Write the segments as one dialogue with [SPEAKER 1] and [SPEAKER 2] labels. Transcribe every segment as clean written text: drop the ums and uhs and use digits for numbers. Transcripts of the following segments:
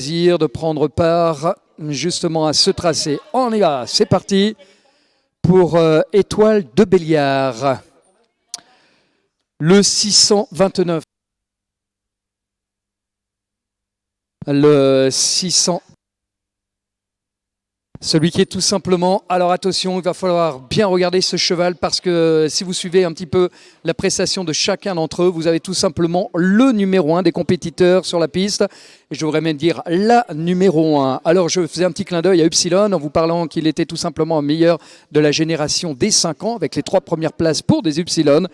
[SPEAKER 1] Plaisir de prendre part justement à ce tracé. On y va, c'est parti pour Étoile de Béliard. Le 629. Le 600. Celui qui est tout simplement... Alors attention, il va falloir bien regarder ce cheval parce que si vous suivez un petit peu la prestation de chacun d'entre eux, vous avez tout simplement le numéro 1 des compétiteurs sur la piste. Et je voudrais même dire la numéro 1. Alors je faisais un petit clin d'œil à Upsilon en vous parlant qu'il était tout simplement meilleur de la génération des 5 ans avec les 3 premières places pour des Upsilon.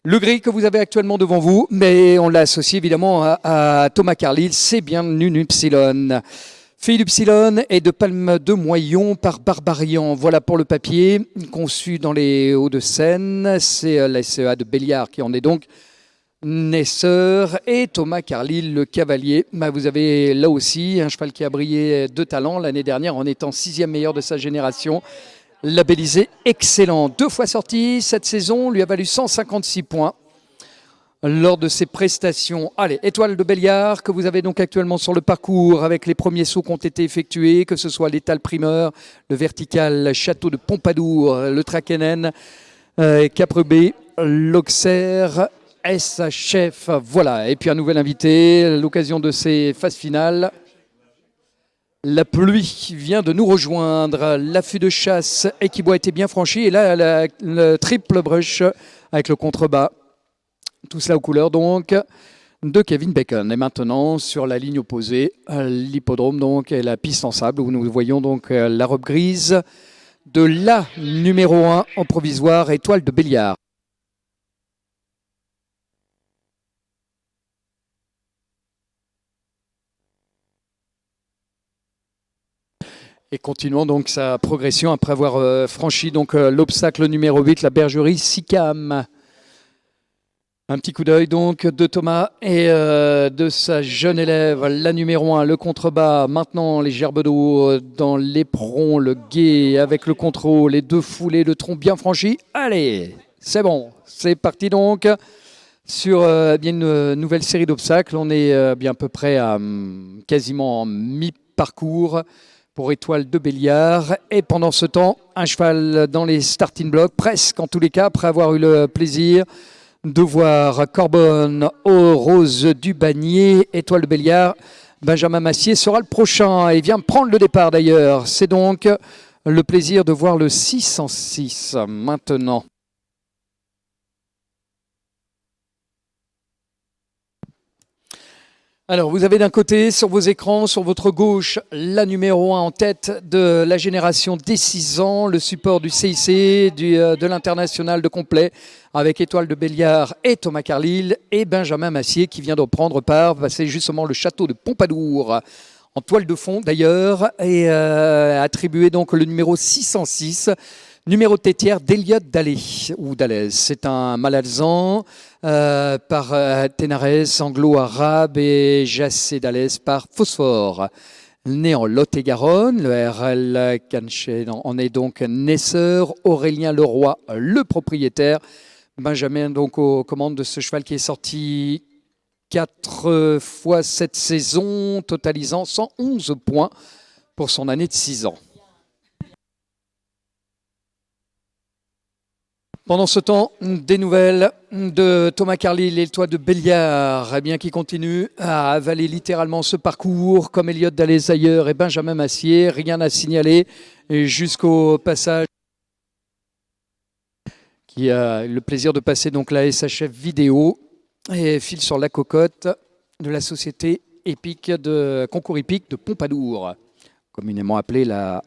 [SPEAKER 1] Le gris que vous avez actuellement devant vous, mais on l'a associé évidemment à Thomas Carlyle, c'est bien une Upsilon. Fille d'Upsilon et de Palme de Moyon par Barbarian. Voilà pour le papier, conçu dans les Hauts-de-Seine. C'est la SEA de Béliard qui en est donc naisseur. Et Thomas Carlyle, le cavalier. Vous avez là aussi un cheval qui a brillé de talent l'année dernière en étant 6e meilleur de sa génération. Labellisé excellent. 2 fois sorti cette saison, lui a valu 156 points. Lors de ses prestations. Allez, Étoile de Béliard que vous avez donc actuellement sur le parcours avec les premiers sauts qui ont été effectués, que ce soit l'étal primeur, le vertical château de Pompadour, le Trakenen, Capre B, l'Auxerre, SHF, voilà. Et puis un nouvel invité, à l'occasion de ces phases finales. La pluie vient de nous rejoindre, l'affût de chasse Equibois était bien franchi et là le triple brush avec le contrebas. Tout cela aux couleurs donc de Kevin Bacon. Et maintenant sur la ligne opposée, l'hippodrome donc et la piste en sable où nous voyons donc la robe grise de la numéro 1 en provisoire, Étoile de Béliard. Et continuons donc sa progression après avoir franchi donc l'obstacle numéro 8, la bergerie Sicam. Un petit coup d'œil donc de Thomas et de sa jeune élève, la numéro 1, le contrebas. Maintenant les gerbes d'eau dans l'éperon, le guet avec le contrôle, les 2 foulées, le tronc bien franchi. Allez, c'est bon, c'est parti donc sur bien une nouvelle série d'obstacles. On est bien à peu près à quasiment en mi-parcours pour Étoile de Béliard. Et pendant ce temps, un cheval dans les starting blocks, presque en tous les cas, après avoir eu le plaisir de voir Corbonne aux Roses du Bagné. Étoile de Béliard, Benjamin Massier sera le prochain et vient prendre le départ d'ailleurs. C'est donc le plaisir de voir le 606 maintenant. Alors, vous avez d'un côté, sur vos écrans, sur votre gauche, la numéro 1 en tête de la génération des 6 ans, le support du CIC, de l'international de complet, avec Étoile de Béliard et Thomas Carlyle, et Benjamin Massier qui vient de prendre part. C'est justement le château de Pompadour, en toile de fond d'ailleurs, et attribué donc le numéro 606. Numéro de têtière d'Eliott Dallé, ou Dallez. C'est un Malazan par Ténarès, anglo-arabe, et Jassé Dallez par Phosphore. Né en Lot-et-Garonne, le RL Canché en est donc naisseur. Aurélien Leroy, le propriétaire. Benjamin donc aux commandes de ce cheval qui est sorti 4 fois cette saison, totalisant 111 points pour son année de 6 ans. Pendant ce temps, des nouvelles de Thomas Carlyle et l'Étoile de Béliard, qui continue à avaler littéralement ce parcours, comme Eliott Dallez ailleurs et Benjamin Massier. Rien à signaler jusqu'au passage qui a le plaisir de passer donc la SHF vidéo et file sur la cocotte de la société épique de concours hippique de Pompadour, communément appelée la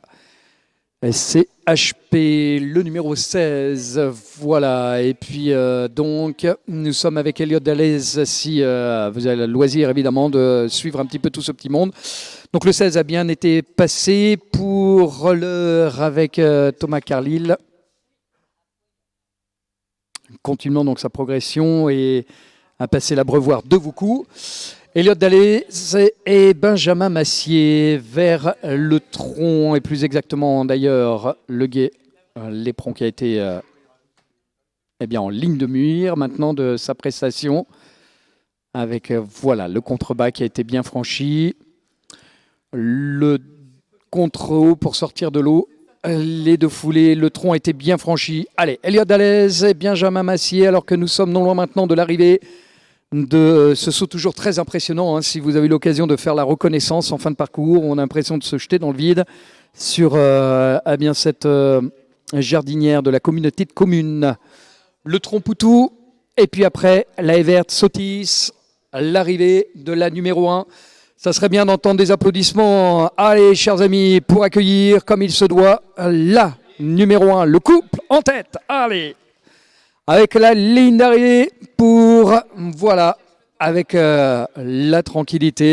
[SPEAKER 1] SCHP, le numéro 16, voilà. Et puis donc nous sommes avec Eliott Dallez, si vous avez le loisir évidemment de suivre un petit peu tout ce petit monde. Donc le 16 a bien été passé pour l'heure avec Thomas Carlyle. Continuons donc sa progression et a passé l'abreuvoir de beaucoup. Eliott Dallez et Benjamin Massier vers le tronc, et plus exactement d'ailleurs le guet, l'éperon qui a été en ligne de mire maintenant de sa prestation, avec voilà le contrebas qui a été bien franchi. le contre-haut pour sortir de l'eau. Les deux foulées, le tronc était bien franchi. Allez, Elliot Dallez et Benjamin Massier, alors que nous sommes non loin maintenant de l'arrivée de ce saut toujours très impressionnant. Hein, si vous avez l'occasion de faire la reconnaissance en fin de parcours, on a l'impression de se jeter dans le vide sur bien cette jardinière de la communauté de communes. Le tronc Poutou, et puis après la Evert Sotis, l'arrivée de la numéro 1. Ça serait bien d'entendre des applaudissements. Allez, chers amis, pour accueillir, comme il se doit, la numéro 1, le couple en tête. Allez, avec la ligne d'arrivée pour, voilà, avec la tranquillité.